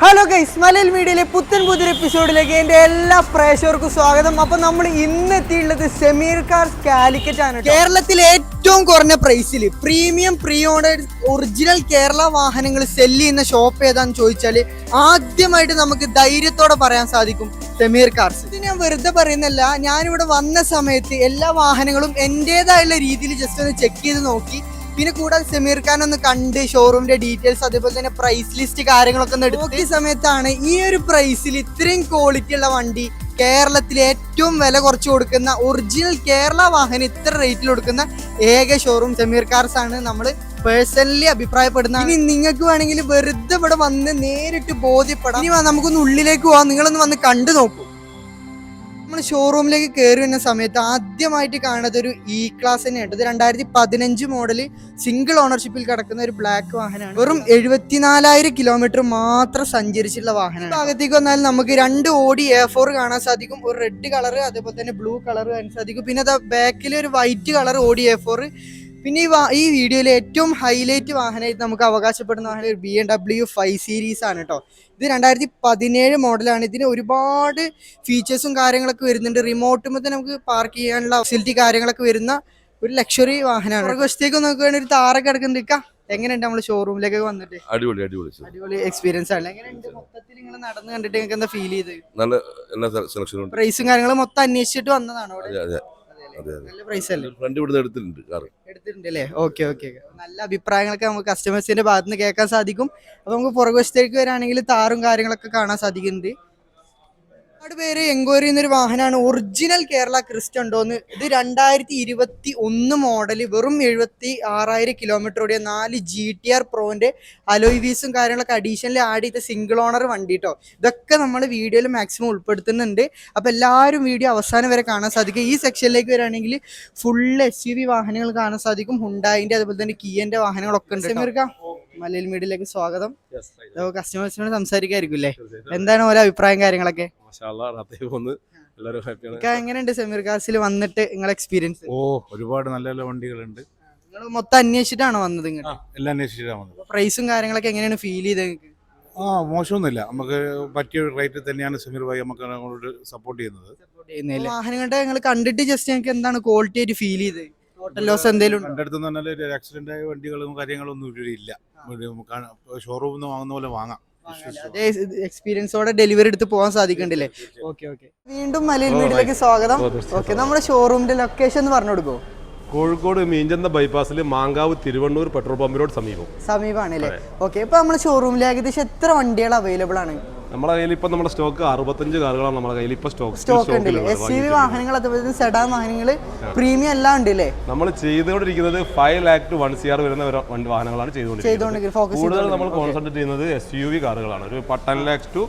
Hello guys, മലയാള മീഡിയയിലെ പുതിയൊരു എപ്പിസോഡിലേക്ക് എൻ്റെ എല്ലാ പ്രേക്ഷകർക്കും സ്വാഗതം. അപ്പോൾ നമ്മൾ ഇന്ന് എത്തിയിട്ടുള്ളത് സമീർ കാർസ് കാലിക്കറ്റ് ആണ്. കേരളത്തിലെ ഏറ്റവും കുറഞ്ഞ പ്രൈസിൽ premium pre honoured original Kerala വാഹനങ്ങൾ സെല്ല് ചെയ്യുന്ന ഷോപ്പ് ഏതാന്ന് ചോദിച്ചാൽ ആദ്യമായിട്ട് നമുക്ക് ധൈര്യത്തോടെ പറയാൻ സാധിക്കും സമീർ കാർസ്. ഇത് ഞാൻ വെറുതെ പറയുന്നല്ല, ഞാനിവിടെ വന്ന സമയത്ത് എല്ലാ വാഹനങ്ങളും എൻ്റെതായുള്ള രീതിയിൽ ജസ്റ്റ് ഒന്ന് ചെക്ക് ചെയ്ത് നോക്കി. പിന്നെ കൂടാതെ സമീർ ഖാൻ ഒന്ന് കണ്ട് ഷോറൂമിന്റെ ഡീറ്റെയിൽസ് അതേപോലെ തന്നെ പ്രൈസ് ലിസ്റ്റ് കാര്യങ്ങളൊക്കെ ഒന്ന് എടുത്ത സമയത്താണ് ഈ ഒരു പ്രൈസിൽ ഇത്രയും ക്വാളിറ്റി ഉള്ള വണ്ടി കേരളത്തിലെ ഏറ്റവും വില കുറച്ച് കൊടുക്കുന്ന ഒറിജിനൽ കേരള വാഹനം ഇത്ര റേറ്റിൽ കൊടുക്കുന്ന ഏക ഷോറൂം സമീർ കാർസ് ആണ് നമ്മൾ പേഴ്സണലി അഭിപ്രായപ്പെടുന്നത്. ഇനി നിങ്ങൾക്ക് വേണമെങ്കിൽ വെറുതെ ഇവിടെ വന്ന് നേരിട്ട് ബോധ്യപ്പെടാം. ഇനി നമുക്കൊന്ന് ഉള്ളിലേക്ക് പോവാം, നിങ്ങളൊന്ന് വന്ന് കണ്ടു നോക്കൂ. നമ്മൾ ഷോറൂമിലേക്ക് കയറി വരുന്ന സമയത്ത് ആദ്യമായിട്ട് കാണുന്നത് ഒരു ഇ ക്ലാസ് തന്നെയാണ്. ഇത് 2015 മോഡല് സിംഗിൾ ഓണർഷിപ്പിൽ കിടക്കുന്ന ഒരു ബ്ലാക്ക് വാഹനമാണ്. വെറും 74,000 കിലോമീറ്റർ മാത്രം സഞ്ചരിച്ചിട്ടുള്ള വാഹനമാണ്. ഭാഗത്തേക്ക് വന്നാൽ നമുക്ക് 2 ഓഡി A4 കാണാൻ സാധിക്കും, ഒരു റെഡ് കളർ അതേപോലെ തന്നെ ബ്ലൂ കളർ കാണാൻ സാധിക്കും. പിന്നെ ബാക്കിൽ ഒരു വൈറ്റ് കളർ ഓഡി A4. പിന്നെ ഈ വീഡിയോയിൽ ഏറ്റവും ഹൈലൈറ്റ് വാഹനമായിട്ട് നമുക്ക് അവകാശപ്പെടുന്ന വാഹനം ഒരു BMW 5 സീരീസ് ആണ് കേട്ടോ. ഇത് 2017 മോഡലാണ്. ഇതിന് ഒരുപാട് ഫീച്ചേഴ്സും കാര്യങ്ങളൊക്കെ വരുന്നുണ്ട്. റിമോട്ടുമ്പോൾ തന്നെ നമുക്ക് പാർക്ക് ചെയ്യാനുള്ള ഫെസിലിറ്റി കാര്യങ്ങളൊക്കെ വരുന്ന ഒരു ലക്ഷറി വാഹനമാണ്. വശത്തേക്ക് നോക്കുകയാണെങ്കിൽ ഒരു താറൊക്കെ കിടക്കുന്നുണ്ട്. എങ്ങനെയുണ്ട് നമ്മൾ ഷോറൂമിലേക്ക് വന്നിട്ട്? അടിപൊളി എക്സ്പീരിയൻസ് ആണ്. എങ്ങനെയുണ്ട് മൊത്തത്തിൽ നിങ്ങൾ നടന്ന് കണ്ടിട്ട് നിങ്ങൾക്ക് എന്താ ഫീൽ ചെയ്ത്? നല്ല പ്രൈസും കാര്യങ്ങളും മൊത്തം അന്വേഷിച്ചിട്ട് വന്നതാണോ? നല്ല പ്രൈസ് അല്ലേ? എടുത്തിട്ടുണ്ട് അല്ലേ? ഓക്കെ. നല്ല അഭിപ്രായങ്ങളൊക്കെ നമുക്ക് കസ്റ്റമേഴ്സിന്റെ ഭാഗത്ത് നിന്ന് കേൾക്കാൻ സാധിക്കും. അപ്പൊ നമുക്ക് പുറകുവശത്തേക്ക് വരാണെങ്കിൽ താറും കാര്യങ്ങളൊക്കെ കാണാൻ സാധിക്കുന്നുണ്ട്. ഒരുപാട് പേര് എൻക്വയറി ചെയ്യുന്നൊരു വാഹനമാണ് ഒറിജിനൽ കേരള ക്രിസ്റ്റ ഉണ്ടോന്ന്. ഇത് 2021 മോഡല്, വെറും 76,000 കിലോമീറ്റർ ഓടിയ 4 GTR പ്രോന്റെ അലോയ് വീൽസും കാര്യങ്ങളൊക്കെ അഡീഷണലി ആഡ് ചെയ്ത സിംഗിൾ ഓണർ വണ്ടി കേട്ടോ. ഇതൊക്കെ നമ്മൾ വീഡിയോയിൽ മാക്സിമം ഉൾപ്പെടുത്തുന്നുണ്ട്. അപ്പോൾ എല്ലാവരും വീഡിയോ അവസാനം വരെ കാണാൻ സാധിക്കും. ഈ സെക്ഷനിലേക്ക് വരികയാണെങ്കിൽ ഫുൾ SUV വാഹനങ്ങൾ കാണാൻ സാധിക്കും. ഹുണ്ടായിന്റെ അതുപോലെ തന്നെ കിയന്റെ വാഹനങ്ങളൊക്കെ ഉണ്ട്. മലയാള മീഡിയയിലേക്ക് സ്വാഗതം. കസ്റ്റമേഴ്സിനോട് സംസാരിക്കായിരിക്കും അല്ലേ? എന്താണ് ഓരോ അഭിപ്രായം കാര്യങ്ങളൊക്കെ? എങ്ങനെയുണ്ട് സമീർ കാർസിൽ വന്നിട്ട് നിങ്ങളുടെ എക്സ്പീരിയൻസ്? ഒരുപാട് നല്ല നല്ല വണ്ടികളുണ്ട്. നിങ്ങൾ മൊത്തം അന്വേഷിച്ചിട്ടാണോ വന്നത്? എല്ലാം അന്വേഷിച്ചിട്ടാണ് വന്നത്. പ്രൈസും കാര്യങ്ങളൊക്കെ എങ്ങനെയാണ് ഫീൽ ചെയ്തത് നിങ്ങൾക്ക്? മോശമൊന്നുമില്ല, നമുക്ക് പറ്റിയ റേറ്റ് തന്നെയാണ് സമീർ ഭായി നമുക്ക് സപ്പോർട്ട് ചെയ്യുന്നത്. വാഹനങ്ങളുടെ നിങ്ങൾ കണ്ടിട്ട് ജസ്റ്റ് ഞങ്ങൾക്ക് എന്താണ് ക്വാളിറ്റി ആയിട്ട് ഫീൽ ചെയ്തത്? ടോട്ടൽ ലോസ് എന്തെങ്കിലും എൻ്റെ അടുത്ത് നല്ല ആക്സിഡന്റ് ആയ വണ്ടികളും കാര്യങ്ങളൊന്നും ഇല്ല. ഷോറൂമിൽ നിന്ന് വാങ്ങുന്ന പോലെ വാങ്ങാം. എക്സ്പീരിയൻസോടെ ഡെലിവറി എടുത്ത് പോകാൻ സാധിക്കണ്ടല്ലേ? ഓക്കെ. വീണ്ടും മലയാള മീഡിയയിലേക്ക് സ്വാഗതം. ഓക്കെ, നമ്മുടെ ഷോറൂമിന്റെ ലൊക്കേഷൻ ഒന്ന് പറഞ്ഞു കൊടുക്കോ? കോഴിക്കോട് മീഞ്ചന്ത ബൈപ്പാസിൽ മാങ്കാവ് തിരുവണ്ണൂർ പെട്രോൾ പമ്പിനോട് സമീപമാണല്ലേ? ഓക്കെ. ഇപ്പൊ നമ്മുടെ ഷോറൂമിൽ ഏകദേശം എത്ര വണ്ടികൾ അവൈലബിൾ ആണ്? നമ്മുടെ കയ്യിൽ ഇപ്പൊ നമ്മുടെ സ്റ്റോക്ക് 65 കാറുകളാണ് നമ്മുടെ കയ്യിൽ ഇപ്പൊ സ്റ്റോക്ക് ഉണ്ട്. SUV വാഹനങ്ങൾ അതുപോലെ സെഡാൻ വാഹനങ്ങൾ പ്രീമിയം എല്ലാം ഉണ്ട് അല്ലേ? നമ്മൾ ചെയ്തുകൊണ്ടിരിക്കുന്നത് 5 lakh to 1 crore വരുന്ന വാഹനങ്ങളാണ് ചെയ്തുകൊണ്ടിരിക്കുന്നത്. കൂടുതൽ നമ്മൾ കോൺസെൻട്രേറ്റ് ചെയ്യുന്നത് SUV കാറുകളാണ്. ഒരു 10 lakhs to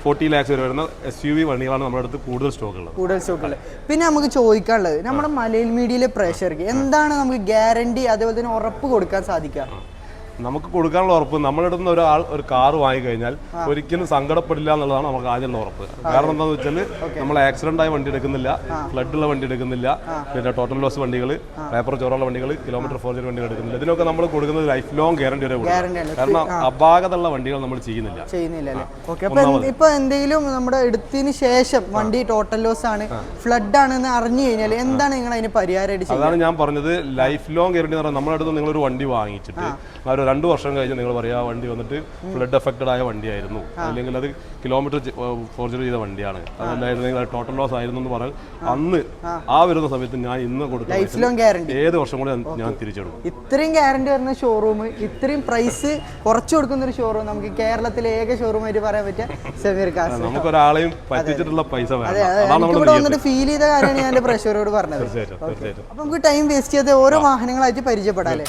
40 lakhs വരെ വരുന്ന SUV വണ്ടികളാണ് നമ്മുടെ അടുത്ത് കൂടുതൽ സ്റ്റോക്കുള്ളത്. പിന്നെ നമുക്ക് ചോദിക്കാനുള്ളത്, നമ്മുടെ മലയാള മീഡിയയിലെ പ്രേക്ഷകർക്ക് എന്താണ് നമുക്ക് ഗ്യാരണ്ടി അതുപോലെ തന്നെ ഉറപ്പ് കൊടുക്കാൻ സാധിക്കുക? നമുക്ക് കൊടുക്കാനുള്ള ഉറപ്പ്, നമ്മളിടുന്ന ഒരാൾ ഒരു കാർ വാങ്ങിക്കഴിഞ്ഞാൽ ഒരിക്കലും സങ്കടപ്പെടില്ല എന്നുള്ളതാണ് നമുക്ക് ആദ്യമുള്ള ഉറപ്പ്. കാരണം എന്താണെന്ന് വെച്ചാൽ നമ്മൾ ആക്സിഡന്റ് ആയ വണ്ടി എടുക്കുന്നില്ല, ഫ്ലഡുള്ള വണ്ടി എടുക്കുന്നില്ല, പിന്നെ ടോട്ടൽ ലോസ് വണ്ടികൾ, പേപ്പർ ചോറുള്ള വണ്ടികൾ, കിലോമീറ്റർ ഫോർജറി വണ്ടികൾ എടുക്കുന്നില്ല. ഇതിനൊക്കെ നമ്മൾ കൊടുക്കുന്നത് ലൈഫ് ലോങ് ഗ്യാരണ്ടി വരെ കൊടുക്കും. കാരണം അപാകതയുള്ള വണ്ടികൾ നമ്മൾ ചെയ്യുന്നില്ല. ഇപ്പൊ എന്തെങ്കിലും നമ്മുടെ എടുത്തതിന് ശേഷം വണ്ടി ടോട്ടൽ ലോസ് ആണ്, ഫ്ലഡ് ആണെന്ന് അറിഞ്ഞു കഴിഞ്ഞാൽ എന്താണ് നിങ്ങൾ അതിന് പരിഹാരം? അതാണ് ഞാൻ പറഞ്ഞത്, ലൈഫ് ലോങ് ഗ്യാരണ്ടി എന്ന് പറഞ്ഞാൽ നമ്മുടെ അടുത്ത് നിങ്ങളൊരു വണ്ടി വാങ്ങിച്ചിട്ട് ഒരു 2 വർഷം കഴിഞ്ഞ് നിങ്ങൾ പറയാ വണ്ടി വന്നിട്ട് ഫ്ലഡ് എഫക്റ്റഡ് ആയ വണ്ടിയായിരുന്നു, അല്ലെങ്കിൽ അത് കിലോമീറ്റർ ഫോർജറി ചെയ്ത വണ്ടിയാണ്, അതല്ലായിരുന്നെങ്കിൽ ടോട്ടൽ ലോസ് ആയിരുന്നു എന്ന് പറഞ്ഞാൽ അന്ന് വരുന്ന സമയത്ത് ഞാൻ ഇന്ന് കൊടുത്ത ലൈഫ് ലോങ് ഗ്യാരണ്ടി ഏത് വർഷം കൂടെ ഞാൻ തിരിച്ചെടുക്കും. ഇത്രയും ഗ്യാരണ്ടി വരുന്ന ഷോറൂം, ഇത്രയും പ്രൈസ് കുറച്ചു കൊടുക്കുന്ന ഒരു ഷോറൂം നമുക്ക് കേരളത്തിലെ ഏക ഷോറൂം ആയിട്ട് പറയാൻ പറ്റിയ സമീർ കാർസ്. നമുക്ക് ഒരാളെയും പറ്റിച്ചിട്ടുള്ള പൈസ വന്നിട്ട് ഫീൽ ചെയ്ത കാര്യമാണ് ഞാൻ പ്രേക്ഷകരോട് പറഞ്ഞത്. അപ്പൊ നമുക്ക് ടൈം വേസ്റ്റ് ചെയ്ത് ഓരോ വാഹനങ്ങളായിട്ട് പരിചയപ്പെടാം.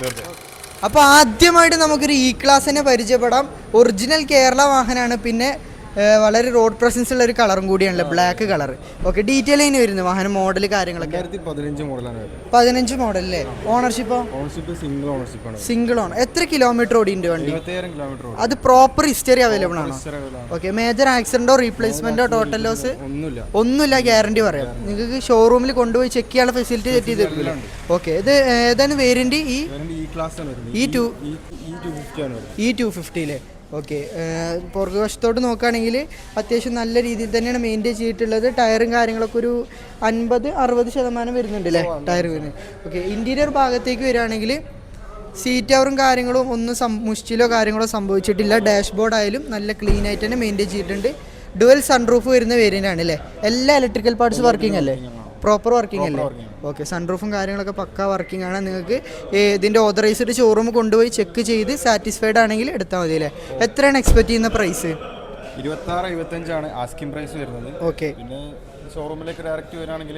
അപ്പോൾ ആദ്യമായിട്ട് നമുക്കൊരു ഇ ക്ലാസ്സിനെ പരിചയപ്പെടാം. ഒറിജിനൽ കേരള വാഹനമാണ്. പിന്നെ വളരെ റോഡ് പ്രസൻസ് ഉള്ള ഒരു കളറും കൂടിയാണല്ലോ, ബ്ലാക്ക് കളർ. ഓക്കെ, ഡീറ്റെയിൽ അതിന് വരുന്നത് വാഹനം മോഡൽ കാര്യങ്ങളൊക്കെ? 2015 മോഡലാണ്. 15 മോഡൽ അല്ലേ? ഓണർഷിപ്പോ? Single owner. എത്ര കിലോമീറ്റർ ഓടിയുണ്ട് വണ്ടി? 27,000 കിലോമീറ്റർ. അത് പ്രോപ്പർ ഹിസ്റ്ററി അവൈലബിൾ ആണോ? ഓക്കെ. മേജർ ആക്സിഡന്റോ റീപ്ലേസ്മെന്റോ ടോട്ടൽ ലോസ് ഒന്നുമില്ല, ഗ്യാരണ്ടി പറയാം. നിങ്ങൾക്ക് ഷോറൂമിൽ കൊണ്ടുപോയി ചെക്ക് ചെയ്യാനുള്ള ഫെസിലിറ്റി സെറ്റ് ചെയ്ത് തരില്ല. ഓക്കെ. ഇത് ഏതാണ് വേരിയന്റ്? E250 അല്ലേ? ഓക്കെ, പുറകു വശത്തോട്ട് നോക്കുകയാണെങ്കിൽ അത്യാവശ്യം നല്ല രീതിയിൽ തന്നെയാണ് മെയിൻറ്റെയിൻ ചെയ്തിട്ടുള്ളത്. ടയറും കാര്യങ്ങളൊക്കെ ഒരു 50-60% വരുന്നുണ്ട് അല്ലേ ടയർ വരുന്നത്. ഓക്കെ, ഇൻറ്റീരിയർ ഭാഗത്തേക്ക് വരികയാണെങ്കിൽ സീറ്റ് കവറും കാര്യങ്ങളും ഒന്നും മുഷ്ടിലോ കാര്യങ്ങളോ സംഭവിച്ചിട്ടില്ല. ഡാഷ്ബോർഡ് ആയാലും നല്ല ക്ലീൻ ആയിട്ട് തന്നെ മെയിൻറ്റെയിൻ ചെയ്തിട്ടുണ്ട്. ഡുവൽ സൺറൂഫ് വരുന്ന വേരിയൻ്റ് ആണ് അല്ലേ? എല്ലാ ഇലക്ട്രിക്കൽ പാർട്സ് വർക്കിംഗ് അല്ലേ? പ്രോപ്പർ വർക്കിംഗ് അല്ലേ? ഓക്കെ, സൺറൂഫും കാര്യങ്ങളൊക്കെ പക്കാ വർക്കിംഗ് ആണ്. നിങ്ങൾക്ക് ഇതിൻ്റെ ഓതറൈസ്ഡ് ഷോറൂം കൊണ്ടുപോയി ചെക്ക് ചെയ്ത് സാറ്റിസ്ഫൈഡ് ആണെങ്കിൽ എടുത്താൽ മതി അല്ലേ? എത്രയാണ് എക്സ്പെക്ട് ചെയ്യുന്ന പ്രൈസ്? 26-25 ആണ് ആസ്കിംഗ് പ്രൈസ് വരുന്നത്. ഓക്കെ, പിന്നെ ഷോറൂമിലേക്ക് ഡയറക്റ്റ് വരികയാണെങ്കിൽ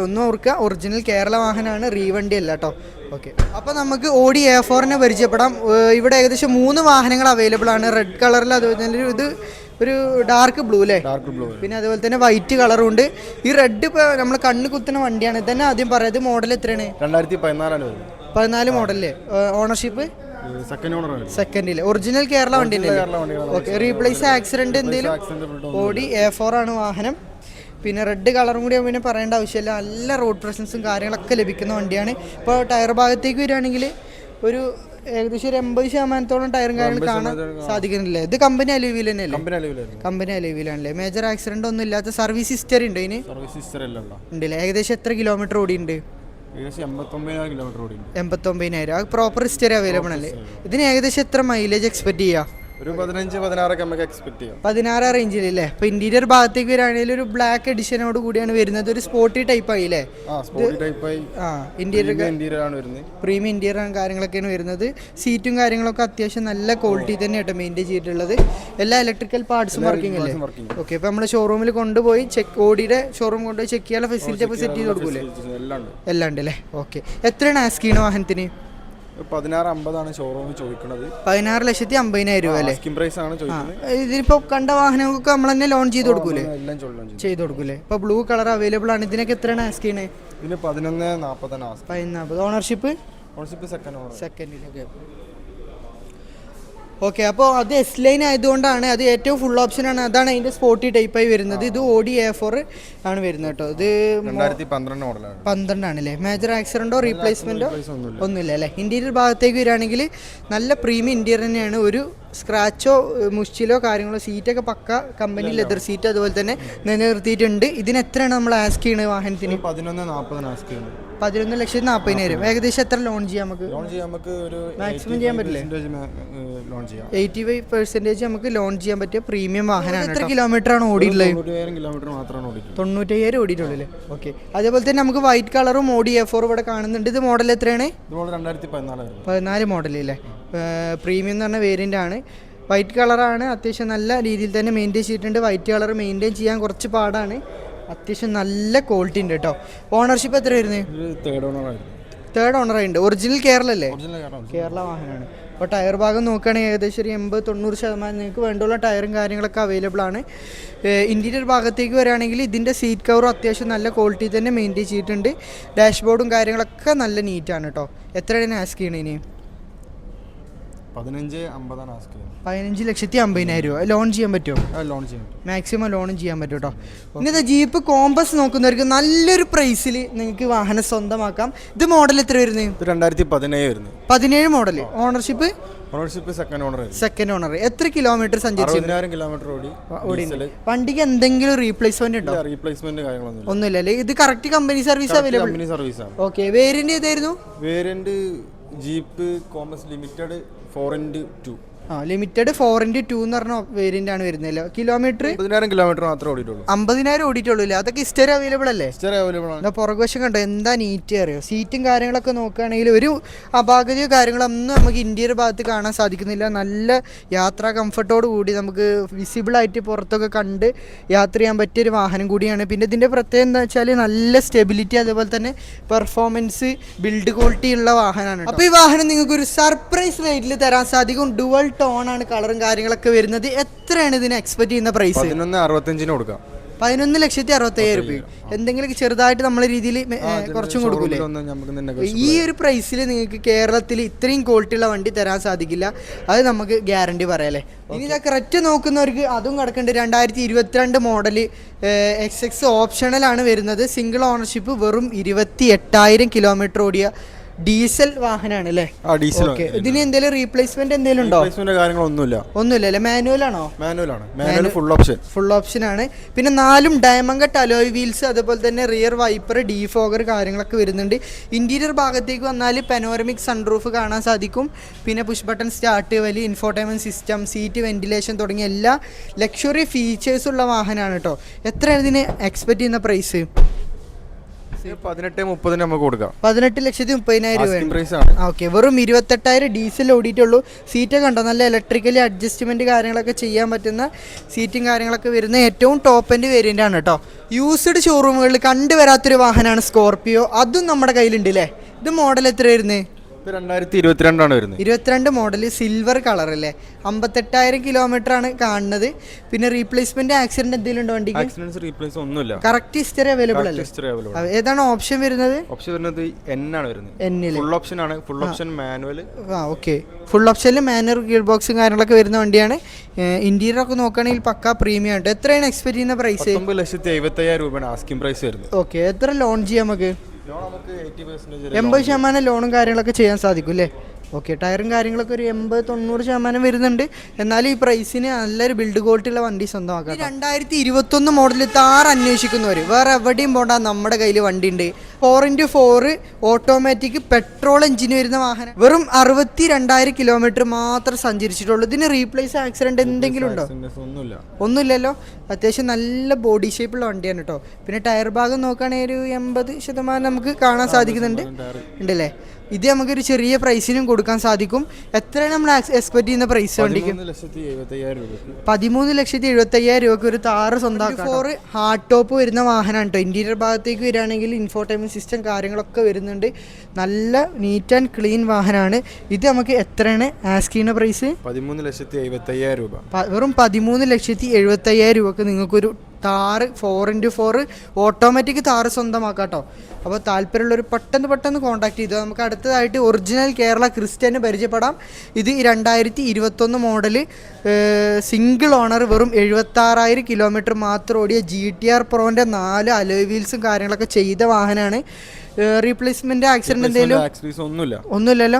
ഒന്നും ഓർക്കുക, ഒറിജിനൽ കേരള വാഹനമാണ്, റീവണ്ടി അല്ല കേട്ടോ. ഓക്കെ, അപ്പോൾ നമുക്ക് ഓഡി A4 പരിചയപ്പെടാം. ഇവിടെ ഏകദേശം 3 വാഹനങ്ങൾ അവൈലബിൾ ആണ്. റെഡ് കളറിൽ, അതുപോലെ തന്നെ ഇത് ഒരു ഡാർക്ക് ബ്ലൂ അല്ലേ? Dark blue. പിന്നെ അതുപോലെ തന്നെ വൈറ്റ് കളറും ഉണ്ട്. ഈ റെഡ് ഇപ്പോൾ നമ്മൾ കണ്ണ് കുത്തുന്ന വണ്ടിയാണ്. ഇതന്നെ ആദ്യം പറയാം, ഇത് മോഡൽ എത്രയാണ്? 2014 വരുന്നത്. 14 മോഡലല്ലേ? Ownership second owner. സെക്കൻഡില് ഒറിജിനൽ കേരള വണ്ടി. ഓക്കെ, റീപ്ലേസ് ആക്സിഡന്റ് എന്തെങ്കിലും? ഓഡി A4 ആണ് വാഹനം. പിന്നെ റെഡ് കളറും കൂടി പിന്നെ പറയേണ്ട ആവശ്യമില്ല. നല്ല റോഡ് പ്രസൻസും കാര്യങ്ങളൊക്കെ ലഭിക്കുന്ന വണ്ടിയാണ്. ഇപ്പോൾ ടയർ ഭാഗത്തേക്ക് വരികയാണെങ്കിൽ ഒരു ഏകദേശം ഒരു 80% ടയറും കാര്യങ്ങളും കാണാൻ സാധിക്കുന്നില്ല. ഇത് കമ്പനി അലൂവിൽ തന്നെയല്ലേ? കമ്പനി അലൂവിലാണല്ലേ? മേജർ ആക്സിഡന്റ് ഒന്നും ഇല്ലാത്ത സർവീസ് ഹിസ്റ്ററി ഉണ്ട് ഇതിന്? ഉണ്ടല്ലേ? ഏകദേശം എത്ര കിലോമീറ്റർ ഓടിയുണ്ട്? 89,000 പ്രോപ്പർ ഹിസ്റ്ററി അവൈലബിൾ അല്ലേ? ഇതിന് ഏകദേശം എത്ര മൈലേജ് എക്സ്പെക്ട് ചെയ്യാം? ഒരു 15-16 നമുക്ക് എക്സ്പെക്ട് ചെയ്യാം. 16 റേഞ്ചിൽ അല്ലേ? അപ്പോൾ ഇന്റീരിയർ ഭാഗത്തേക്ക് വരികയാണെങ്കിൽ ഒരു ബ്ലാക്ക് എഡിഷനോട് കൂടിയാണ് വരുന്നത്. ഒരു സ്പോർട്ടി ടൈപ്പ് ആയി അല്ലേ? ഇന്റീരിയർ ആണ് വരുന്നത്. പ്രീമിയം ഇന്റീരിയർ കാര്യങ്ങളൊക്കെയാണ് വരുന്നത്. സീറ്റും കാര്യങ്ങളൊക്കെ അത്യാവശ്യം നല്ല ക്വാളിറ്റി തന്നെയായിട്ട് മെയിൻറ്റെയിൻ ചെയ്തിട്ടുള്ളത്. എല്ലാ ഇലക്ട്രിക്കൽ പാർട്സും വർക്കിംഗ് അല്ലേ? ഓക്കെ, ഇപ്പോൾ നമ്മൾ ഷോറൂമിൽ കൊണ്ടുപോയി ഓഡിയുടെ ഷോറൂം കൊണ്ടുപോയി ചെക്ക് ചെയ്യാനുള്ള ഫെസിലിറ്റി ഒക്കെ സെറ്റ് ചെയ്ത് കൊടുക്കൂലേ? എല്ലാം ഉണ്ട് അല്ലേ? ഓക്കെ, എത്രയാണ് ആസ്ക് ചെയ്യണ വാഹനത്തിന്? 16,50 ഷോറൂമിൽ ചോദിക്കുന്നത്. 16,50,000 രൂപ അല്ലേ? പ്രൈസ് ആണ് ചോദിക്കുന്നത്. ഇതിപ്പോ കണ്ട വാഹനങ്ങൾക്ക് നമ്മൾ തന്നെ ലോൺ ചെയ്ത് കൊടുക്കൂലേ? ചെയ്ത് കൊടുക്കൂലേ? ഇപ്പൊ ബ്ലൂ കളർ അവൈലബിൾ ആണ്. ഇതിനൊക്കെ എത്രയാണ് ആസ്ക് ചെയ്യണേ? ഇതിന് 11,40 14. ഓണർഷിപ്പ് സെക്കൻഡിലൊക്കെ. ഓക്കെ, അപ്പോൾ അത് S-Line ആയതുകൊണ്ടാണ് അത് ഏറ്റവും ഫുൾ ഓപ്ഷനാണ്. അതാണ് അതിൻ്റെ സ്പോർട്ടി ടൈപ്പായി വരുന്നത്. ഇത് ഓഡി A4 ആണ് വരുന്നത് കേട്ടോ. ഇത് 2012 മോഡലാണ്. 12 ആണല്ലേ? മേജർ ആക്സിഡൻറ്റോ റീപ്ലേസ്മെൻറ്റോ ഒന്നുമില്ല അല്ലേ? ഇൻറ്റീരിയർ ഭാഗത്തേക്ക് വരികയാണെങ്കിൽ നല്ല പ്രീമിയം ഇൻറ്റീരിയർ തന്നെയാണ്. ഒരു സ്ക്രാച്ചോ മുഷ്ടിലോ കാര്യങ്ങളോ, സീറ്റൊക്കെ പക്ക കമ്പനി ലെതർ സീറ്റ് അതുപോലെ തന്നെ നിലനിർത്തിയിട്ടുണ്ട്. ഇതിന് എത്രയാണ് നമ്മൾ ആസ്ക് ചെയ്യുന്നത് വാഹനത്തിന്? 11,40 ആസ്ക് ചെയ്യുന്നത്. 11,40,000. ഏകദേശം എത്ര ലോൺ ചെയ്യാം നമുക്ക്? മാക്സിമം ചെയ്യാൻ പറ്റില്ലേ? 85% നമുക്ക് ലോൺ ചെയ്യാൻ പറ്റിയ പ്രീമിയം വാഹനമാണ്. എത്ര കിലോമീറ്റർ ആണ് ഓടിയിട്ടുള്ളത്? 95,000 ഓടിയിട്ടുള്ളൂ അല്ലേ? ഓക്കെ, അതേപോലെ തന്നെ നമുക്ക് വൈറ്റ് കളറും ഓഡി A4 ഇവിടെ കാണുന്നുണ്ട്. ഇത് മോഡൽ എത്രയാണ്? 2014 മോഡൽ അല്ലേ? പ്രീമിയം എന്ന് പറഞ്ഞ വേരിയൻ്റ് ആണ്. വൈറ്റ് കളറാണ്. അത്യാവശ്യം നല്ല രീതിയിൽ തന്നെ മെയിൻറ്റെയിൻ ചെയ്തിട്ടുണ്ട്. വൈറ്റ് കളർ മെയിൻറ്റെയിൻ ചെയ്യാൻ കുറച്ച് പാടാണ്. അത്യാവശ്യം നല്ല ക്വാളിറ്റി ഉണ്ട് കേട്ടോ. ഓണർഷിപ്പ് എത്ര വരുന്നത്? തേർഡ് ഓണറായിട്ടുണ്ട്. ഒറിജിനൽ കേരള അല്ലേ? കേരള വാഹനമാണ്. അപ്പോൾ ടയർ ഭാഗം നോക്കുകയാണെങ്കിൽ ഏകദേശം ഒരു 80-90% നിങ്ങൾക്ക് വേണ്ടുള്ള ടയറും കാര്യങ്ങളൊക്കെ അവൈലബിൾ ആണ്. ഇൻറ്റീരിയർ ഭാഗത്തേക്ക് വരികയാണെങ്കിൽ ഇതിൻ്റെ സീറ്റ് കവറും അത്യാവശ്യം നല്ല ക്വാളിറ്റി തന്നെ മെയിൻറ്റെയിൻ ചെയ്തിട്ടുണ്ട്. ഡാഷ്ബോർഡും കാര്യങ്ങളൊക്കെ നല്ല നീറ്റാണ് കേട്ടോ. എത്രയാണ് ആസ്ക് ചെയ്യണേ? 15,50,000 രൂപ. ലോൺ ചെയ്യാൻ പറ്റുമോ? മാക്സിമം ലോണും ചെയ്യാൻ പറ്റും കേട്ടോ. ഇന്നത്തെ ജീപ്പ് കോമ്പസ് നോക്കുന്നവർക്ക് നല്ലൊരു പ്രൈസിൽ നിങ്ങൾക്ക് വാഹനം സ്വന്തമാക്കാം. ഇത് മോഡൽ എത്ര വരുന്നത്? 2017 മോഡൽ. Ownership second owner. എത്ര കിലോമീറ്റർ സഞ്ചരിച്ചു? 10,000 കിലോമീറ്റർ ഓടി. വണ്ടിക്ക് എന്തെങ്കിലും റീപ്ലേസ്മെന്റ് ഉണ്ടോ? റീപ്ലേസ്മെന്റ് ഒന്നുമില്ലല്ലേ? ഇത് correct company service available? Okay, variant ഏതായിരുന്നു? Variant Jeep Compass Limited 4x2. Limited 4x2 എന്ന് പറഞ്ഞ വേരിയന്റ് ആണ് വരുന്നത്. കിലോമീറ്റർ 50,000 കിലോമീറ്റർ മാത്രമേ ഓടിയിട്ടുള്ളൂ. 50,000 ഓടിയിട്ടുള്ളൂ അല്ലേ? അതൊക്കെ ഹിസ്റ്ററി അവൈലബിൾ അല്ലേ? പുറകുവശം കണ്ടോ എന്താ നീറ്റ് അറിയോ? സീറ്റും കാര്യങ്ങളൊക്കെ നോക്കുകയാണെങ്കിൽ ഒരു അപാകതയോ കാര്യങ്ങളൊന്നും നമുക്ക് ഇന്റീരിയർ ഭാഗത്ത് കാണാൻ സാധിക്കുന്നില്ല. നല്ല യാത്രാ കംഫർട്ടോട് കൂടി നമുക്ക് വിസിബിളായിട്ട് പുറത്തൊക്കെ കണ്ട് യാത്ര ചെയ്യാൻ പറ്റിയൊരു വാഹനം കൂടിയാണ്. പിന്നെ ഇതിൻ്റെ പ്രത്യേകത എന്താ വെച്ചാൽ നല്ല സ്റ്റെബിലിറ്റി അതുപോലെ തന്നെ പെർഫോമൻസ് ബിൽഡ് ക്വാളിറ്റി ഉള്ള വാഹനമാണ്. അപ്പോൾ ഈ വാഹനം നിങ്ങൾക്ക് ഒരു സർപ്രൈസ് റേറ്റിൽ തരാൻ സാധിക്കും. ഡുവൽ ടോൺ ആണ് കളറും കാര്യങ്ങളൊക്കെ വരുന്നത്. എത്രയാണ് ഇതിന് എക്സ്പെക്ട് ചെയ്യുന്ന പ്രൈസ്? 11,65 കൊടുക്കാം. 11,60,000 രൂപ. എന്തെങ്കിലും ചെറുതായിട്ട് നമ്മളെ രീതിയിൽ കുറച്ചും കൊടുക്കൂലേ? ഈ ഒരു പ്രൈസിൽ നിങ്ങൾക്ക് കേരളത്തിൽ ഇത്രയും ക്വാളിറ്റി ഉള്ള വണ്ടി തരാൻ സാധിക്കില്ല. അത് നമുക്ക് ഗ്യാരണ്ടി പറയാല്ലേ. ഇനി ഇതാ കറക്റ്റ് നോക്കുന്നവർക്ക് അതും കിടക്കുന്നുണ്ട്. 2022 മോഡല് XX ഓപ്ഷണലാണ് വരുന്നത്. സിംഗിൾ ഓണർഷിപ്പ്, വെറും 28,000 കിലോമീറ്റർ ഓടിയ ഡീസൽ വാഹനമാണ് അല്ലേ? ഡീസൽ. ഓക്കെ, ഇതിന് എന്തെങ്കിലും റീപ്ലേസ്മെന്റ് എന്തെങ്കിലും ഉണ്ടോ? കാര്യങ്ങളൊന്നുമില്ല. ഒന്നുമില്ലല്ലേ? മാനുവൽ ആണോ? മാനുവൽ ഫുൾ ഓപ്ഷൻ ആണ്. പിന്നെ 4 ഡയമണ്ട് കട്ട് അലോയ് വീൽസ്, അതുപോലെ തന്നെ റിയർ വൈപ്പർ, ഡീഫോഗർ കാര്യങ്ങളൊക്കെ വരുന്നുണ്ട്. ഇന്റീരിയർ ഭാഗത്തേക്ക് വന്നാൽ പെനോറമിക് സൺറൂഫ് കാണാൻ സാധിക്കും. പിന്നെ പുഷ് ബട്ടൺ സ്റ്റാർട്ട്, വലിയ ഇൻഫോർടൈൻമെന്റ് സിസ്റ്റം, സീറ്റ് വെന്റിലേഷൻ തുടങ്ങിയ എല്ലാ ലക്ഷറി ഫീച്ചേഴ്സ് ഉള്ള വാഹനമാണ് കേട്ടോ. എത്രയാണ് ഇതിന് എക്സ്പെക്ട് ചെയ്യുന്ന പ്രൈസ്? 18-30 നമുക്ക് കൊടുക്കാം. 18,30,000 രൂപ. ഓക്കെ, വെറും 28,000 ഡീസൽ ഓടിയിട്ടുള്ളൂ. സീറ്റൊക്കെ ഉണ്ടോ? നല്ല ഇലക്ട്രിക്കലി അഡ്ജസ്റ്റ്മെന്റ് കാര്യങ്ങളൊക്കെ ചെയ്യാൻ പറ്റുന്ന സീറ്റും കാര്യങ്ങളൊക്കെ വരുന്ന ഏറ്റവും ടോപ്പ് എൻഡ് വേരിയന്റ് ആണ് കേട്ടോ. യൂസ്ഡ് ഷോറൂമുകളിൽ കണ്ടുവരാത്തൊരു വാഹനമാണ് സ്കോർപിയോ. അതും നമ്മുടെ കയ്യിലുണ്ട് അല്ലേ? ഇത് മോഡൽ എത്ര വരുന്നത്? 2022 വരുന്നത്. 22 മോഡൽ, സിൽവർ കളർ അല്ലേ? 58,000 കിലോമീറ്റർ ആണ് കാണുന്നത്. പിന്നെ റീപ്ലേസ്മെന്റ് ആക്സിഡന്റ് എന്തെങ്കിലും ഉണ്ടോ വണ്ടിക്ക്? റീപ്ലേസ് ഒന്നുമില്ല. കറക്റ്റ് ഹിസ്റ്ററി അവൈലബിൾ അല്ലേ? ഏതാണ് ഓപ്ഷൻ വരുന്നത്? ഓപ്ഷൻ വരുന്നത് N ആണ് വരുന്നത്. N-ല് ഫുൾ ഓപ്ഷൻ ആണ്. Full option manual. Okay, full ഓപ്ഷനിൽ മാനുവൽ ഗിയർ ബോക്സും കാര്യങ്ങളൊക്കെ വരുന്ന വണ്ടിയാണ്. ഇന്റീരിയർ ഒക്കെ നോക്കുകയാണെങ്കിൽ പക്ക പ്രീമിയം ആണ്. എത്രയാണ് എക്സ്പെക്ട് ചെയ്യുന്ന പ്രൈസ്? 19,75,000 രൂപയാണ് ആസ്കിംഗ് പ്രൈസ് വരുന്നത്. ഓക്കെ, എത്ര ലോൺ ചെയ്യാം നമുക്ക്? 80% ലോണും കാര്യങ്ങളൊക്കെ ചെയ്യാൻ സാധിക്കും അല്ലേ? ഓക്കെ, ടയറും കാര്യങ്ങളൊക്കെ ഒരു 80-90% വരുന്നുണ്ട്. എന്നാലും ഈ പ്രൈസിന് നല്ലൊരു ബിൽഡ് ക്വാളിറ്റി ഉള്ള വണ്ടി സ്വന്തമാക്കാം. 2021 മോഡൽ താർ അന്വേഷിക്കുന്നവർ വേറെ എവിടെയും പോകണ്ട, നമ്മുടെ കയ്യിൽ വണ്ടി ഉണ്ട്. 4x4 ഓട്ടോമാറ്റിക് പെട്രോൾ എഞ്ചിന് വരുന്ന വാഹനം, വെറും 62,000 കിലോമീറ്റർ മാത്രം സഞ്ചരിച്ചിട്ടുള്ളൂ. ഇതിന് റീപ്ലേസ് ആക്സിഡന്റ് എന്തെങ്കിലും ഉണ്ടോ? ഒന്നുമില്ലല്ലോ. അത്യാവശ്യം നല്ല ബോഡി ഷേപ്പുള്ള വണ്ടിയാണ് കേട്ടോ. പിന്നെ ടയർ ഭാഗം നോക്കുകയാണെങ്കിൽ ഒരു 80% നമുക്ക് കാണാൻ സാധിക്കുന്നുണ്ട് ഉണ്ടല്ലേ? ഇത് നമുക്കൊരു ചെറിയ പ്രൈസിനും കൊടുക്കാൻ സാധിക്കും. എത്രയാണ് നമ്മൾ എക്സ്പെക്ട് ചെയ്യുന്ന പ്രൈസ് വണ്ടിക്ക്? 13,75,000 രൂപയ്ക്ക് ഒരു താറ് സ്വന്തമാക്കാം. 4 ഹാർഡ് ടോപ്പ് വരുന്ന വാഹനമാണ് കേട്ടോ. ഇന്റീരിയർ ഭാഗത്തേക്ക് വരികയാണെങ്കിൽ ഇൻഫോർടൈൻമെന്റ് സിസ്റ്റം കാര്യങ്ങളൊക്കെ വരുന്നുണ്ട്. നല്ല നീറ്റ് ആൻഡ് ക്ലീൻ വാഹനമാണ്. ഇത് നമുക്ക് എത്രയാണ് ആസ്ക് ചെയ്യുന്ന പ്രൈസ്? 13,75,000 രൂപ. വെറും 13,75,000 രൂപക്ക് നിങ്ങൾക്കൊരു താറ് 4x4 ഓട്ടോമാറ്റിക് താറ് സ്വന്തമാക്കാം കേട്ടോ. അപ്പോൾ താല്പര്യമുള്ളൊരു പെട്ടെന്ന് കോൺടാക്ട് ചെയ്തു. നമുക്ക് അടുത്തതായിട്ട് ഒറിജിനൽ കേരള ക്രിസ്റ്റന് പരിചയപ്പെടാം. ഇത് 2021 മോഡല്, സിംഗിൾ ഓണർ, വെറും 76,000 കിലോമീറ്റർ മാത്രം ഓടിയ GTR പ്രോൻ്റെ 4 അലോയ് വീൽസും കാര്യങ്ങളൊക്കെ ചെയ്ത വാഹനമാണ്. റീപ്ലേസ്മെന്റ് ആക്സിഡന്റ് എന്തെങ്കിലും ഒന്നുമില്ലല്ലോ?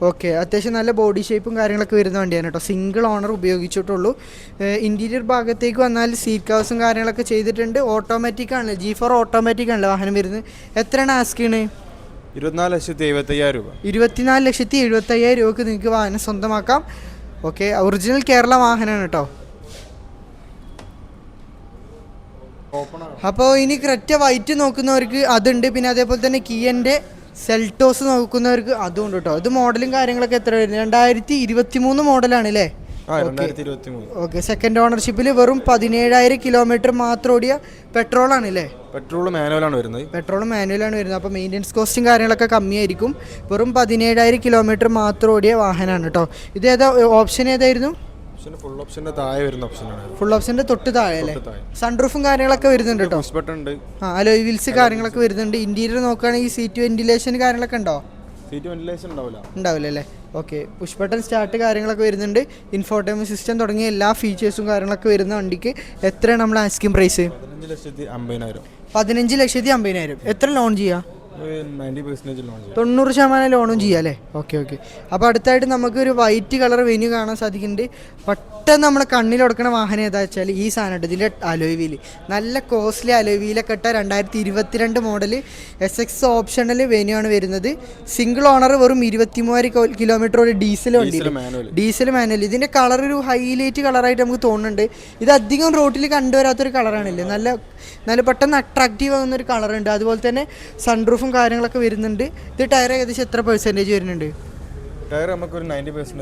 ഓക്കെ, അത്യാവശ്യം നല്ല ബോഡി ഷേപ്പും കാര്യങ്ങളൊക്കെ വരുന്ന വണ്ടിയാണ് കേട്ടോ. Single owner ഉപയോഗിച്ചിട്ടുള്ളൂ. ഇന്റീരിയർ ഭാഗത്തേക്ക് വന്നാൽ സീറ്റ് കവേഴ്സും കാര്യങ്ങളൊക്കെ ചെയ്തിട്ടുണ്ട്. ഓട്ടോമാറ്റിക് ആണല്ലോ, G4 ഓട്ടോമാറ്റിക് ആണല്ലോ വാഹനം വരുന്നത്. എത്രയാണ് ആസ്ക് ചെയ്യണത്? 24,75,000 രൂപ. 24,75,000 രൂപക്ക് നിങ്ങൾക്ക് വാഹനം സ്വന്തമാക്കാം. ഓക്കെ, ഒറിജിനൽ കേരള വാഹനമാണ് കേട്ടോ. അപ്പോൾ ഇനി ക്രെറ്റ വൈറ്റ് നോക്കുന്നവർക്ക് അതുണ്ട്. പിന്നെ അതേപോലെ തന്നെ കിയൻ്റെ സെൽട്ടോസ് നോക്കുന്നവർക്ക് അതും ഉണ്ട് കേട്ടോ. ഇത് മോഡലും കാര്യങ്ങളൊക്കെ എത്ര വരുന്നത്? 2023 മോഡലാണ് അല്ലേ? ഓക്കെ, സെക്കൻഡ് ഓണർഷിപ്പിൽ വെറും 17,000 കിലോമീറ്റർ മാത്രം ഓടിയ പെട്രോൾ ആണ് അല്ലേ? പെട്രോൾ മാനുവലാണ് വരുന്നത്. അപ്പോൾ മെയിൻ്റെനൻസ് കോസ്റ്റും കാര്യങ്ങളൊക്കെ കമ്മിയായിരിക്കും. വെറും 17,000 കിലോമീറ്റർ മാത്രം ഓടിയ വാഹനമാണ് കേട്ടോ. ഇത് ഏതാ ഓപ്ഷൻ? ഏതായിരുന്നു? ഫുൾ ഓപ്ഷന്റെ താഴെ വരുന്ന ഓപ്ഷനാണ്. ഫുൾ ഓപ്ഷന്റെ തൊട്ട് താഴെ അല്ലേ? സൺറൂഫും കാര്യങ്ങളൊക്കെ വരുന്നുണ്ട് കേട്ടോ. അലോയ് വീൽസ് കാര്യങ്ങളൊക്കെ വരുന്നുണ്ട്. ഇന്റീരിയർ നോക്കുകയാണെങ്കിൽ സീറ്റ് വെന്റിലേഷൻ കാര്യങ്ങളൊക്കെ ഉണ്ടോ? സീറ്റ് വെന്റിലേഷൻ ഉണ്ടാവില്ല അല്ലേ? ഓക്കെ, പുഷ് ബട്ടൺ സ്റ്റാർട്ട് കാര്യങ്ങളൊക്കെ വരുന്നുണ്ട്. ഇൻഫോർടൈൻമെന്റ് സിസ്റ്റം തുടങ്ങിയ എല്ലാ ഫീച്ചേഴ്സും കാര്യങ്ങളൊക്കെ വരുന്ന വണ്ടിക്ക് എത്രയാണ് നമ്മൾ ആസ്കിംഗ് പ്രൈസ്? 15,50,000. എത്ര ലോൺ ചെയ്യാം? 90% ലോണും ചെയ്യാം അല്ലേ? ഓക്കെ. അപ്പോൾ അടുത്തായിട്ട് നമുക്കൊരു വൈറ്റ് കളർ വെന്യൂ കാണാൻ സാധിക്കുന്നുണ്ട്. പെട്ടെന്ന് നമ്മളെ കണ്ണിലൊടുക്കണ വാഹനം ഏതാ വെച്ചാൽ ഈ സാധനം. ഇതിൻ്റെ അലോയ് വീല് നല്ല കോസ്റ്റ്ലി അലോയ് വീലൊക്കെ ഇട്ട 2022 മോഡൽ SX ഓപ്ഷണൽ വെന്യൂ ആണ് വരുന്നത്. സിംഗിൾ ഓണർ, വെറും 23,000 കിലോമീറ്റർ ഒരു ഡീസൽ വണ്ടി, ഡീസൽ മാനുവൽ. ഇതിൻ്റെ കളർ ഒരു ഹൈലൈറ്റ് കളറായിട്ട് നമുക്ക് തോന്നുന്നുണ്ട്. ഇത് അധികം റോട്ടിൽ കണ്ടുവരാത്തൊരു കളറാണല്ലേ? നല്ല പെട്ടെന്ന് അട്രാക്റ്റീവ് ആകുന്ന ഒരു കളറുണ്ട്. അതുപോലെ തന്നെ സൺറൂഫും കാര്യങ്ങളൊക്കെ വരുന്നുണ്ട്. ഇത് ടയർ ഏകദേശം എത്ര പെർസെൻറ്റേജ് വരുന്നുണ്ട്? ടയർ നമുക്കൊരു 90%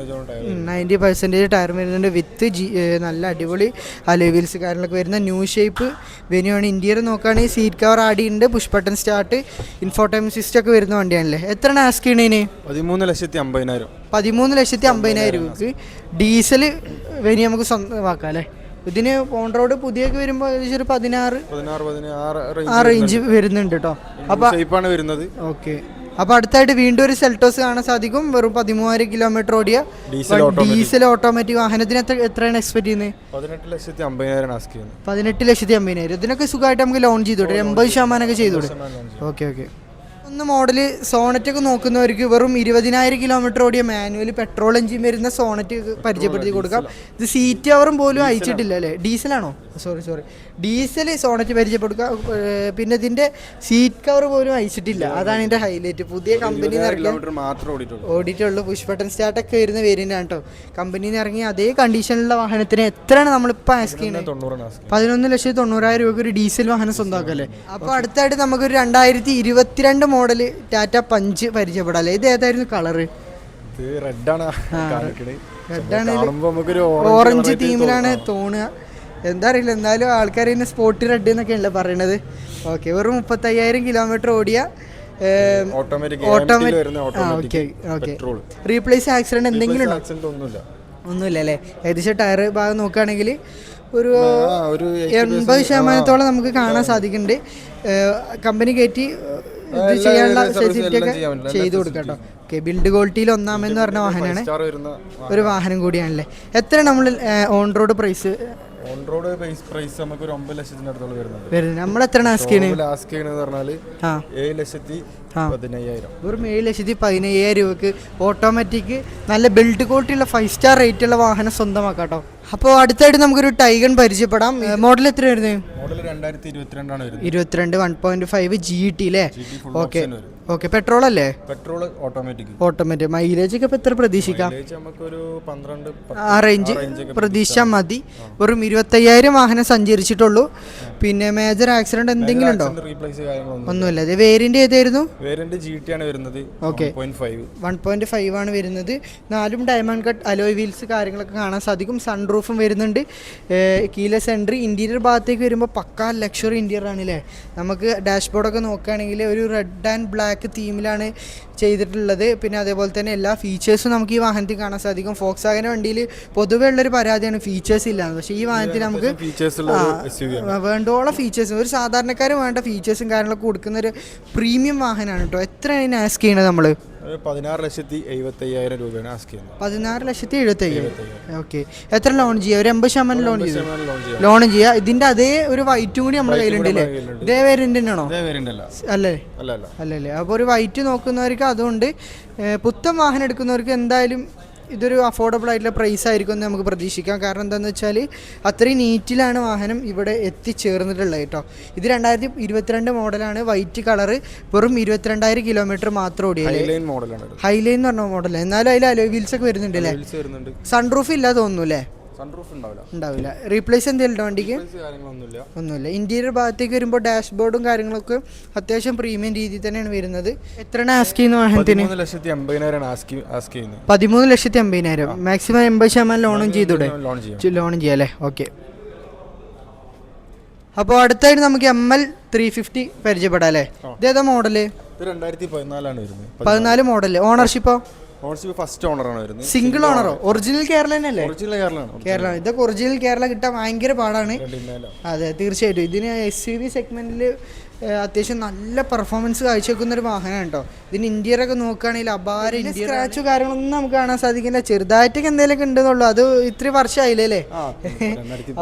90% ടയർ വരുന്നുണ്ട്. വിത്ത് നല്ല അടിപൊളി അലോയ് വീൽസ് കാര്യങ്ങളൊക്കെ വരുന്ന ന്യൂ ഷേപ്പ് വെന്യൂ ആണ്. ഇന്റീരിയർ നോക്കുകയാണെങ്കിൽ സീറ്റ് കവർ ആഡ് ചെയ്യുന്നുണ്ട്. Push button start, infotainment system ഒക്കെ വരുന്ന വണ്ടിയാണല്ലേ? എത്രയാണ് ആസ്ക് ചെയ്യണേന്? 13,50,000. 13,50,000 രൂപക്ക് ഡീസൽ വെന്യൂ നമുക്ക് സ്വന്തമാക്കാം അല്ലേ? ഇതിന് ഓൺ റോഡ് പുതിയൊക്കെ വരുമ്പോൾ ഏകദേശം ഒരു 16 റേഞ്ച് വരുന്നുണ്ട് കേട്ടോ. അപ്പോൾ വരുന്നത്. ഓക്കെ, അപ്പോൾ അടുത്തായിട്ട് വീണ്ടും ഒരു സെൽട്ടോസ് കാണാൻ സാധിക്കും. വെറും 13,000 കിലോമീറ്റർ ഓടിയ ഡീസൽ ഓട്ടോമാറ്റിക് വാഹനത്തിന് എത്രയാണ് എക്സ്പെക്ട് ചെയ്യുന്നത്? 18,50,000. ഇതിനൊക്കെ സുഖമായിട്ട് നമുക്ക് ലോൺ ചെയ്തോട്ടെ? 80% ഒക്കെ ചെയ്തോട്ടെ? ഓക്കെ. ഒന്ന് മോഡല് സോണറ്റ് ഒക്കെ നോക്കുന്നവർക്ക് വെറും 20,000 കിലോമീറ്റർ ഓടിയ മാനുവൽ പെട്രോൾ എഞ്ചിൻ വരുന്ന സോണറ്റ് പരിചയപ്പെടുത്തി കൊടുക്കാം. ഇത് സീറ്റ് കവറും പോലും അയച്ചിട്ടില്ല അല്ലേ? ഡീസലാണോ? സോറി ഡീസൽ സോണറ്റ് പരിചയപ്പെടുക്കുക. പിന്നെ ഇതിന്റെ സീറ്റ് കവർ പോലും അയച്ചിട്ടില്ല. അതാണ് ഇതിന്റെ ഹൈലൈറ്റ്. പുതിയ കമ്പനി ഓടിയിട്ടുള്ളൂ. പുഷ് ബട്ടൺ സ്റ്റാർട്ടൊക്കെ വരുന്ന വേരിയന്റ് ആണ് കേട്ടോ. കമ്പനിയിൽ നിന്ന് ഇറങ്ങി അതേ കണ്ടീഷനിലുള്ള വാഹനത്തിന് എത്രയാണ് നമ്മളിപ്പോൾ ആസ്ക് ചെയ്യുന്നത്? 11,90,000 രൂപയ്ക്ക് ഒരു ഡീസൽ വാഹനം സ്വന്തമാക്കല്ലേ. അപ്പോൾ അടുത്തായിട്ട് നമുക്കൊരു 2022 മോഡൽ ടാറ്റ പഞ്ച് പരിചയപ്പെടാം അല്ലേ? ഇത് ഏതായിരുന്നു കളറ്? റെഡാണ്. ഓറഞ്ച് തീമിലാണ് തോന്നുക. എന്താ അറിയില്ല, എന്നാലും ആൾക്കാർ ഇതിന് സ്പോട്ടി റെഡ് എന്നൊക്കെയല്ലേ പറയണത്. ഓക്കെ, വെറും 35,000 കിലോമീറ്റർ ഓടിയ റീപ്ലേസ് ആക്സിഡന്റ് എന്തെങ്കിലും ഉണ്ടോ? ഒന്നുമില്ല അല്ലേ? ഏകദേശം ടയർ ഭാഗം നോക്കുകയാണെങ്കിൽ ഒരു 80% നമുക്ക് കാണാൻ സാധിക്കുന്നുണ്ട്. കമ്പനി കയറ്റി ഇത് ചെയ്യാനുള്ള ഫെസിലിറ്റി ഒക്കെ ചെയ്തു കൊടുക്കാം കേട്ടോ. ഓക്കെ, ബിൽഡ് ക്വാളിറ്റിയിൽ ഒന്നാമെന്ന് പറഞ്ഞ വാഹനമാണ്, ഒരു വാഹനം കൂടിയാണല്ലേ. എത്ര നമ്മൾ on road price? On road price നമുക്ക് ഒരു 9 ലക്ഷത്തിന് അടുത്തോളം വരുന്നത്. നമ്മൾ എത്ര ആസ്ക് ചെയ്യുന്നത്? ആസ്ക് ചെയ്യണമെന്ന് പറഞ്ഞാൽ 7,15,000. വെറും 7,15,000 രൂപക്ക് ഓട്ടോമാറ്റിക് നല്ല ബിൽഡ് ക്വാളിറ്റി ഉള്ള 5 സ്റ്റാർ റേറ്റ് ഉള്ള വാഹനം സ്വന്തമാക്കാം കേട്ടോ. അപ്പോൾ അടുത്തായിട്ട് നമുക്കൊരു ടൈഗൺ പരിചയപ്പെടാം. മോഡൽ എത്ര വരുന്നത്? മോഡൽ 2022 ആണ് വരുന്നത്. 22 1.5 GT അല്ലേ? ഓക്കെ പെട്രോൾ അല്ലേ? Petrol automatic. മൈലേജ് ഒക്കെ എത്ര പ്രതീക്ഷിക്കാം? നമുക്കൊരു 12 ആ റേഞ്ച് പ്രതീക്ഷിച്ചാൽ മതി. വെറും 25,000 വാഹനം സഞ്ചരിച്ചിട്ടുള്ളൂ. പിന്നെ മേജർ ആക്സിഡന്റ് എന്തെങ്കിലും ഉണ്ടോ? ഒന്നുമില്ല. അത് വേരിയന്റ് ഏതായിരുന്നു? വേരിയന്റ് GT ആണ് വരുന്നത്. ഓക്കെ, 1.5 ആണ് വരുന്നത്. 4 ഡയമണ്ട് കട്ട് അലോയ് വീൽസ് കാര്യങ്ങളൊക്കെ കാണാൻ സാധിക്കും. സൺറൂഫും വരുന്നുണ്ട്. Keyless entry. ഇന്റീരിയർ ഭാഗത്തേക്ക് വരുമ്പോൾ പക്കാ ലക്ഷറി ഇന്റീരിയർ ആണല്ലേ. നമുക്ക് ഡാഷ്ബോർഡൊക്കെ നോക്കുകയാണെങ്കിൽ ഒരു റെഡ് ആൻഡ് ബ്ലാക്ക് തീമിലാണ് ചെയ്തിട്ടുള്ളത്. പിന്നെ അതേപോലെ തന്നെ എല്ലാ ഫീച്ചേഴ്സും നമുക്ക് ഈ വാഹനത്തിൽ കാണാൻ സാധിക്കും. ഫോക്സ് വാഗൻ വണ്ടിയിൽ പൊതുവേ ഉള്ളൊരു പരാതിയാണ് ഫീച്ചേഴ്സ് ഇല്ലാന്ന്. പക്ഷേ ഈ വാഹനത്തിൽ നമുക്ക് വേണ്ടോളം ഫീച്ചേഴ്സും ഒരു സാധാരണക്കാരൻ വേണ്ട ഫീച്ചേഴ്സും കാര്യങ്ങളൊക്കെ കൊടുക്കുന്ന ഒരു പ്രീമിയം വാഹനമാണ് കേട്ടോ. എത്ര അതിന് ആസ്ക് ചെയ്യണത് നമ്മൾ? 16,75,000 രൂപയാണ് ആസ്ക് ചെയ്യുന്നത്. 16,75,000. ഓക്കെ, എത്ര ലോൺ ചെയ്യാം? ഒരു 80% ലോൺ ചെയ്യാം. ഇതിന്റെ അതേ ഒരു വൈറ്റും കൂടി നമ്മുടെ കയ്യിലുണ്ടല്ലേ? ഇതേ വേരിയന്റ് തന്നെയാണോ? അല്ലേ? അല്ലല്ലേ. അപ്പോൾ ഒരു വൈറ്റ് നോക്കുന്നവർക്ക് അതുകൊണ്ട് പുത്തൻ വാഹനം എടുക്കുന്നവർക്ക് എന്തായാലും ഇതൊരു അഫോർഡബിൾ ആയിട്ടുള്ള പ്രൈസ് ആയിരിക്കും എന്ന് നമുക്ക് പ്രതീക്ഷിക്കാം. കാരണം എന്താണെന്ന് വെച്ചാൽ അത്രയും നീറ്റിലാണ് വാഹനം ഇവിടെ എത്തിച്ചേർന്നിട്ടുള്ളത് കേട്ടോ. ഇത് 2022 മോഡലാണ്. White colour. വെറും 22,000 കിലോമീറ്റർ മാത്രം ഓടിയത്. ഹൈലൈൻ എന്ന് പറഞ്ഞ മോഡൽ. എന്നാലും അതിൽ അലോയ് വീൽസ് ഒക്കെ വരുന്നുണ്ട് അല്ലേ? സൺറൂഫ് ഇല്ല തോന്നുന്നു അല്ലേ? ഉണ്ടാവില്ല. റീപ്ലേസ് എന്തെങ്കിലും ഉണ്ടോ വണ്ടിക്ക്? ഒന്നുമില്ല. ഇന്റീരിയർ ഭാഗത്തേക്ക് വരുമ്പോൾ ഡാഷ്ബോർഡും കാര്യങ്ങളൊക്കെ അത്യാവശ്യം പ്രീമിയം രീതിയിൽ തന്നെയാണ് വരുന്നത്. എത്രയാണ് ആസ്ക് ചെയ്യുന്ന വാഹനത്തിന്? 13,80,000. മാക്സിമം 80% ലോണും ചെയ്തൂടെ? ലോണും ചെയ്യാം അല്ലേ? ഓക്കെ. അപ്പോൾ അടുത്തായിട്ട് നമുക്ക് ML 350 പരിചയപ്പെടാം അല്ലേ? ഇതേതാ മോഡല്? 14 മോഡല്. ഓണർഷിപ്പോ? ഫസ്റ്റ് ഓണറാണ് വരുന്നത്. സിംഗിൾ ഓണറോ? ഒറിജിനൽ കേരള തന്നെയല്ലേ? കേരള. ഇതൊക്കെ ഒറിജിനൽ കേരള കിട്ടാൻ ഭയങ്കര പാടാണ്. അതെ, തീർച്ചയായിട്ടും. ഇതിന് SUV സെഗ്മെന്റിൽ അത്യാവശ്യം നല്ല പെർഫോമൻസ് കാഴ്ചവെക്കുന്ന ഒരു വാഹനമാണ് കേട്ടോ. ഇതിന് ഇന്റീരിയറൊക്കെ നോക്കുകയാണെങ്കിൽ അപാര ഇന്റീരിയർ. സ്ക്രാച്ച് കാര്യങ്ങളൊന്നും നമുക്ക് കാണാൻ സാധിക്കില്ല. ചെറുതായിട്ടൊക്കെ എന്തെങ്കിലുമൊക്കെ ഉണ്ടെന്നുള്ളൂ. അത് ഇത്രയും വർഷമായില്ലേ അല്ലേ?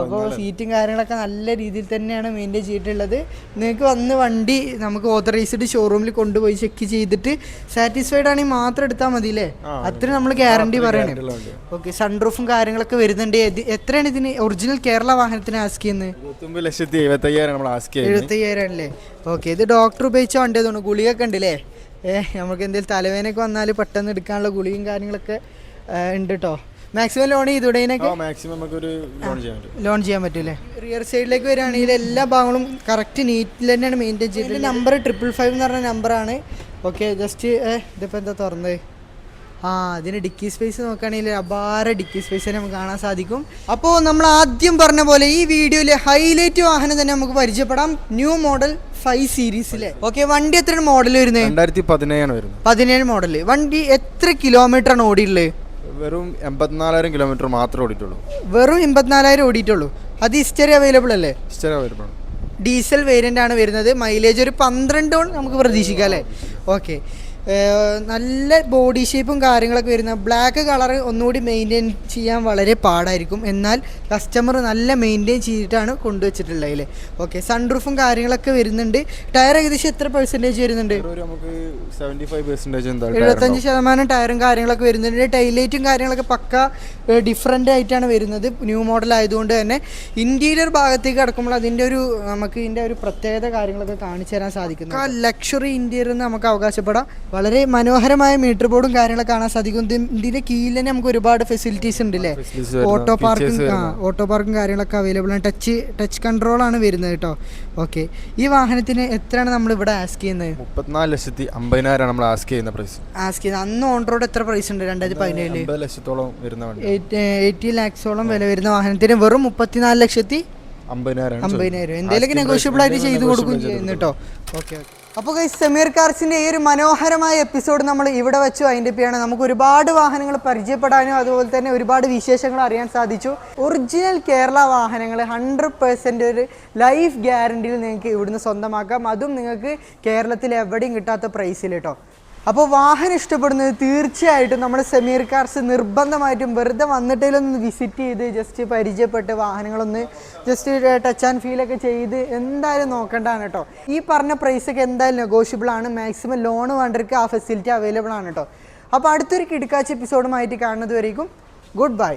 അപ്പോൾ സീറ്റും കാര്യങ്ങളൊക്കെ നല്ല രീതിയിൽ തന്നെയാണ് മെയിൻറ്റെയിൻ ചെയ്തിട്ടുള്ളത്. നിങ്ങൾക്ക് വന്ന് വണ്ടി നമുക്ക് ഓതറൈസ്ഡ് ഷോറൂമിൽ കൊണ്ടുപോയി ചെക്ക് ചെയ്തിട്ട് സാറ്റിസ്ഫൈഡ് ആണെങ്കിൽ മാത്രം എടുത്താൽ മതി അല്ലേ? അത്രയും നമ്മൾ ഗ്യാരണ്ടി പറയണേ. ഓക്കെ, സൺറൂഫും കാര്യങ്ങളൊക്കെ വരുന്നുണ്ട്. എത്രയാണ് ഇതിന് ഒറിജിനൽ കേരള വാഹനത്തിന് ആസ്ക് ചെയ്യുന്നത്? 75,000 അല്ലേ? ഓക്കെ, ഇത് ഡോക്ടർ ഉപയോഗിച്ച വണ്ടി തോന്നുന്നു. ഗുളികയൊക്കെ ഉണ്ട് അല്ലേ? നമുക്ക് എന്തെങ്കിലും തലവേനൊക്കെ വന്നാൽ പെട്ടെന്ന് എടുക്കാനുള്ള ഗുളികയും കാര്യങ്ങളൊക്കെ ഉണ്ട് കേട്ടോ. മാക്സിമം ലോൺ ചെയ്തൂടെ? ലോൺ ചെയ്യാൻ പറ്റൂലേ? റിയർ സൈഡിലേക്ക് വരികയാണെങ്കിൽ എല്ലാ ഭാഗങ്ങളും കറക്റ്റ് നീറ്റിൽ തന്നെയാണ് മെയിൻറ്റെയിൻ ചെയ്തത്. നമ്പർ 555 എന്ന് പറഞ്ഞ നമ്പറാണ്. ഓക്കെ, ജസ്റ്റ് ഇതിപ്പോൾ എന്താ തുറന്നത്? ഇതിന് ഡിക്കി സ്പേസ് നോക്കുകയാണെങ്കിൽ അപാര ഡിക്കി സ്പേസ് തന്നെ നമുക്ക് കാണാൻ സാധിക്കും. അപ്പോൾ നമ്മൾ ആദ്യം പറഞ്ഞ പോലെ ഈ വീഡിയോയിലെ ഹൈലൈറ്റ് വാഹനം തന്നെ നമുക്ക് പരിചയപ്പെടാം. ന്യൂ മോഡൽ 5 സീരീസിലെ. ഓക്കെ, വണ്ടി എത്രയാണ് മോഡൽ വരുന്നത്? 2017 മോഡൽ. വണ്ടി എത്ര കിലോമീറ്റർ ആണ് ഓടിയിട്ടുള്ളത്? വെറും 84,000 കിലോമീറ്റർ മാത്രമേ ഓടിയിട്ടുള്ളൂ. വെറും 84,000 ഓടിയിട്ടുള്ളൂ. അത് ഹിസ്റ്ററി അവൈലബിൾ അല്ലേ? ഹിസ്റ്ററി അവൈലബിൾ ആണ്. ഡീസൽ വേരിയന്റ് ആണ് വരുന്നത്. മൈലേജ് ഒരു 12 നമുക്ക് പ്രതീക്ഷിക്കാം അല്ലേ? ഓക്കെ, നല്ല ബോഡി ഷേപ്പും കാര്യങ്ങളൊക്കെ വരുന്ന ബ്ലാക്ക് കളർ ഒന്നുകൂടി മെയിൻറ്റെയിൻ ചെയ്യാൻ വളരെ പാടായിരിക്കും. എന്നാൽ കസ്റ്റമർ നല്ല മെയിൻറ്റെയിൻ ചെയ്തിട്ടാണ് കൊണ്ടുവച്ചിട്ടുള്ളത് അല്ലേ. ഓക്കെ, സൺറൂഫും കാര്യങ്ങളൊക്കെ വരുന്നുണ്ട്. ടയർ ഏകദേശം എത്ര പെർസെൻറ്റേജ് വരുന്നുണ്ട്? നമുക്ക് 75% 75% ടയറും കാര്യങ്ങളൊക്കെ വരുന്നുണ്ട്. ടൈലൈറ്റും കാര്യങ്ങളൊക്കെ പക്ക ഡിഫറെൻ്റ് ആയിട്ടാണ് വരുന്നത്, ന്യൂ മോഡൽ ആയതുകൊണ്ട് തന്നെ. ഇൻറ്റീരിയർ ഭാഗത്തേക്ക് കിടക്കുമ്പോൾ അതിൻ്റെ ഒരു നമുക്ക് ഇതിൻ്റെ ഒരു പ്രത്യേകത കാര്യങ്ങളൊക്കെ കാണിച്ചു തരാൻ സാധിക്കുന്നു. ലക്ഷറി ഇൻറ്റീരിയർ എന്ന് നമുക്ക് അവകാശപ്പെടാം. വളരെ മനോഹരമായ മീറ്റർ ബോർഡും കാര്യങ്ങളൊക്കെ കാണാൻ സാധിക്കും. ഇതിൻ്റെ കീഴിൽ തന്നെ നമുക്ക് ഒരുപാട് ഫെസിലിറ്റീസ് ഉണ്ട് അല്ലേ. ഓട്ടോ പാർക്കും കാര്യങ്ങളൊക്കെ അവൈലബിൾ ആണ്. ടച്ച് കൺട്രോളാണ് വരുന്നത് കേട്ടോ. ഓക്കെ, ഈ വാഹനത്തിന് എത്രയാണ് നമ്മൾ ഇവിടെ ആസ്ക് ചെയ്യുന്നത്? 34,50,000 നമ്മൾ ആസ്ക് ചെയ്യുന്ന പ്രൈസ്. ആസ്ക് ചെയ്യുന്നത് അന്ന് ഓൺ റോഡ് എത്ര പ്രൈസ് ഉണ്ട്? 2017 50 ലക്ഷത്തോളം വരുന്ന വണ്ടി, 80 lakhsോളം വില വരുന്ന വാഹനത്തിന് വെറും 34,50,000. എന്തെങ്കിലും നെഗോഷ്യബിൾ ആയിട്ട് ചെയ്ത് കൊടുക്കും ചെയ്യുന്നു കേട്ടോ. ഓക്കെ. അപ്പോൾ സെമീർ കാർസിൻ്റെ ഈ ഒരു മനോഹരമായ എപ്പിസോഡ് നമ്മൾ ഇവിടെ വെച്ച് വൈൻഡപ്പിയാണ്. നമുക്ക് ഒരുപാട് വാഹനങ്ങൾ പരിചയപ്പെടാനും അതുപോലെ തന്നെ ഒരുപാട് വിശേഷങ്ങൾ അറിയാൻ സാധിച്ചു. ഒറിജിനൽ കേരള വാഹനങ്ങൾ 100% ഒരു ലൈഫ് ഗ്യാരണ്ടിയിൽ നിങ്ങൾക്ക് ഇവിടുന്ന് സ്വന്തമാക്കാം. അതും നിങ്ങൾക്ക് കേരളത്തിൽ എവിടെയും കിട്ടാത്ത പ്രൈസിൽ കേട്ടോ. അപ്പോൾ വാഹനം ഇഷ്ടപ്പെടുന്നത് തീർച്ചയായിട്ടും നമ്മുടെ സെമീർ കാർസ് നിർബന്ധമായിട്ടും വെറുതെ വന്നിട്ടേലൊന്ന് വിസിറ്റ് ചെയ്ത് ജസ്റ്റ് പരിചയപ്പെട്ട് വാഹനങ്ങളൊന്ന് ജസ്റ്റ് ടച്ച് ആൻഡ് ഫീലൊക്കെ ചെയ്ത് എന്തായാലും നോക്കേണ്ടതാണ് കേട്ടോ. ഈ പറഞ്ഞ പ്രൈസൊക്കെ എന്തായാലും നെഗോഷ്യബിൾ ആണ്. മാക്സിമം ലോൺ വേണ്ടവർക്ക് ആ ഫെസിലിറ്റി അവൈലബിൾ ആണ് കേട്ടോ. അപ്പോൾ അടുത്തൊരു കിടക്കാച്ച എപ്പിസോഡുമായിട്ട് കാണുന്നത് വരേക്കും ഗുഡ് ബൈ.